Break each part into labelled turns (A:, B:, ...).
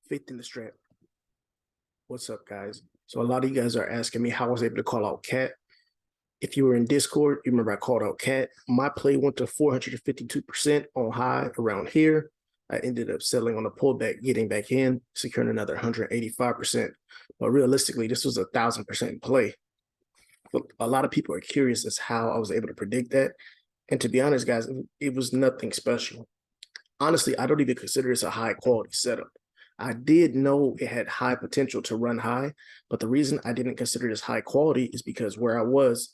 A: faith in the strap. What's up, guys? So a lot of you guys are asking me how I was able to call out cat. If you were in Discord, you remember I called out cat. My play went to 452% on high around here. I ended up settling on a pullback, getting back in, securing another 185%. But realistically, this was 1,000% play. But a lot of people are curious as how I was able to predict that. And to be honest, guys, it was nothing special. Honestly, I don't even consider this a high quality setup. I did know it had high potential to run high, but the reason I didn't consider this high quality is because where I was,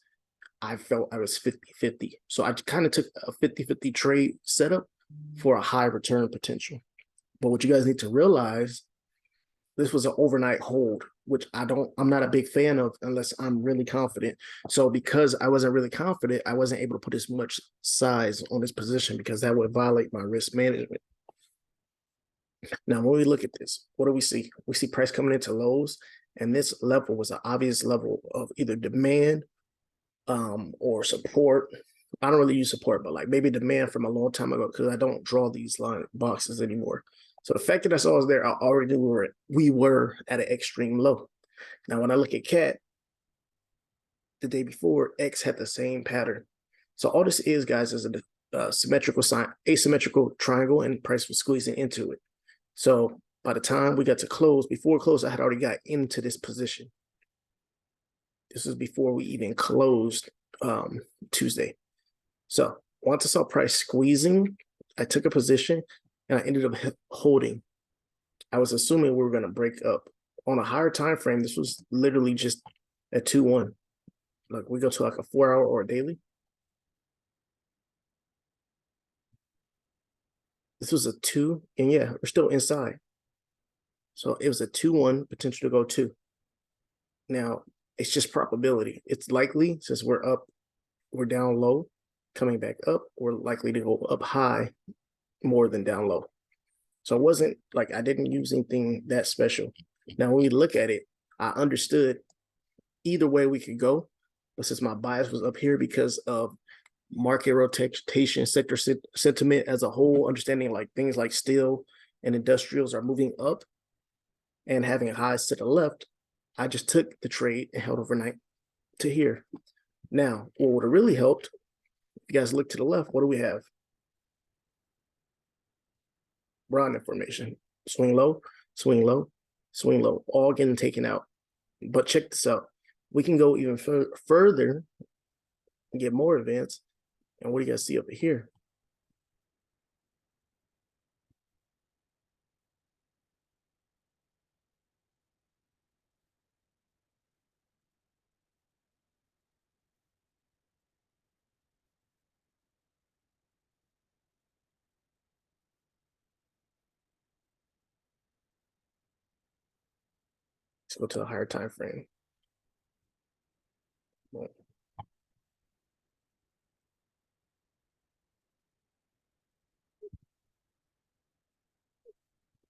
A: I felt I was 50-50. So I kind of took a 50-50 trade setup for a high return potential. But what you guys need to realize, this was an overnight hold, which I'm not a big fan of unless I'm really confident. So because I wasn't really confident, I wasn't able to put as much size on this position because that would violate my risk management. Now, when we look at this, what do we see? We see price coming into lows, and this level was an obvious level of either demand or support. I don't really use support, but like maybe demand from a long time ago because I don't draw these line boxes anymore. So the fact that I saw us there, I already knew we were at an extreme low. Now, when I look at CAT, the day before, X had the same pattern. So all this is, guys, is a symmetrical sign, asymmetrical triangle, and price was squeezing into it. So by the time we got to close, before close, I had already got into this position. This is before we even closed Tuesday. So once I saw price squeezing, I took a position and I ended up holding. I was assuming we were going to break up. On a higher time frame, this was literally just a 2-1. Like we go to like a 4-hour or a daily. This was a 2, and yeah, we're still inside. So it was a 2-1, potential to go 2. Now, it's just probability. It's likely, since we're up, we're down low, coming back up, we're likely to go up high more than down low. So it wasn't like I didn't use anything that special. Now, when we look at it, I understood either way we could go, but since my bias was up here because of market rotation, sector sentiment as a whole, understanding like things like steel and industrials are moving up and having highs to the left, I just took the trade and held overnight to here. Now, what would have really helped, if you guys look to the left, what do we have? Brown information. Swing low, swing low, swing low, all getting taken out. But check this out. We can go even further and get more advanced. And what do you guys see over here? Let's go to a higher time frame.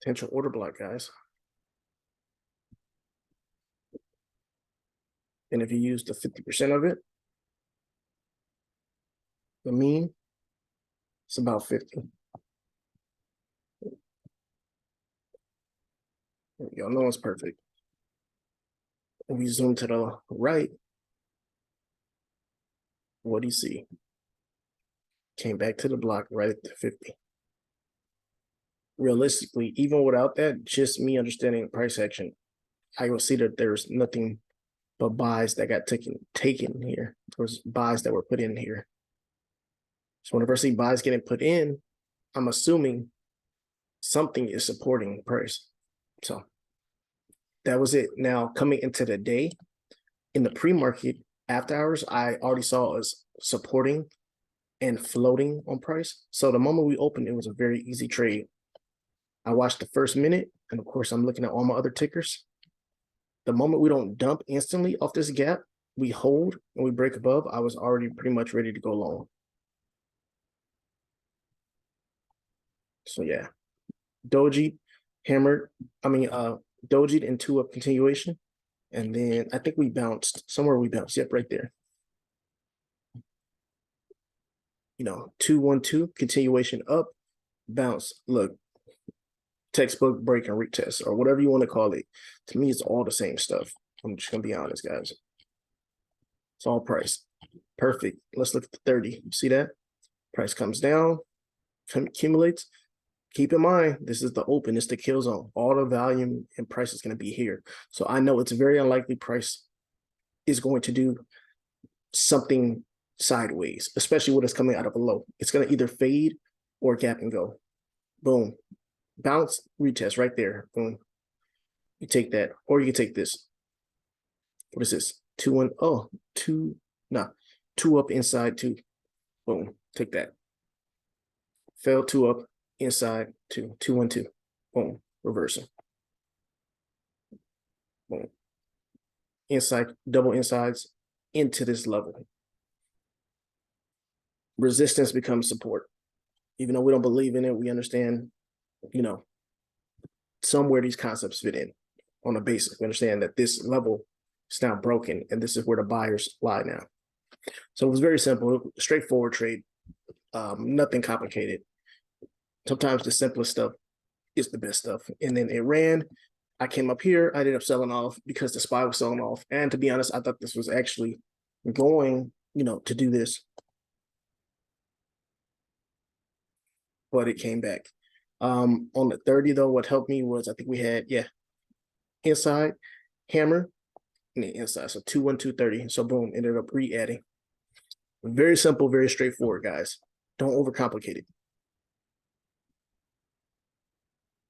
A: Potential order block, guys. And if you use the 50% of it, the mean, it's about 50. Y'all know it's perfect. If we zoom to the right, what do you see? Came back to the block right at the 50. Realistically, even without that, just me understanding price action, I will see that there's nothing but buys that got taken here. There's buys that were put in here. So whenever I see buys getting put in, I'm assuming something is supporting price. So that was it. Now coming into the day, in the pre-market after hours, I already saw us supporting and floating on price. So the moment we opened, it was a very easy trade. I watched the first minute, and of course, I'm looking at all my other tickers. The moment we don't dump instantly off this gap, we hold and we break above, I was already pretty much ready to go long. So yeah, doji hammered, dojied into a continuation. And then I think we bounced, somewhere we bounced, yep, right there. 2-1-2, continuation up, bounce. Look, textbook break and retest, or whatever you want to call it. To me, it's all the same stuff. I'm just gonna be honest, guys. It's all price. Perfect. Let's look at the 30. See that? Price comes down, accumulates. Keep in mind, this is the open, it's the kill zone. All the volume and price is going to be here. So I know it's very unlikely price is going to do something sideways, especially when it's coming out of a low. It's going to either fade or gap and go. Boom. Bounce, retest right there. Boom. You take that, or you can take this. What is this? 2 1. Oh, 2. No, 2 up inside 2. Boom. Take that. Fell 2 up inside 2. 2 1 2. Boom. Reversal. Boom. Inside, double insides into this level. Resistance becomes support. Even though we don't believe in it, we understand, you know, somewhere these concepts fit in on a basis. We understand that this level is now broken, and this is where the buyers lie now. So it was very simple, straightforward trade, nothing complicated. Sometimes the simplest stuff is the best stuff. And then it ran. I came up here. I ended up selling off because the SPY was selling off. And to be honest, I thought this was actually going, to do this. But it came back. On the 30, though, what helped me was I think we had, inside, hammer, and then inside. So 2 1 2 30. So boom, ended up re-adding. Very simple, very straightforward, guys. Don't overcomplicate it.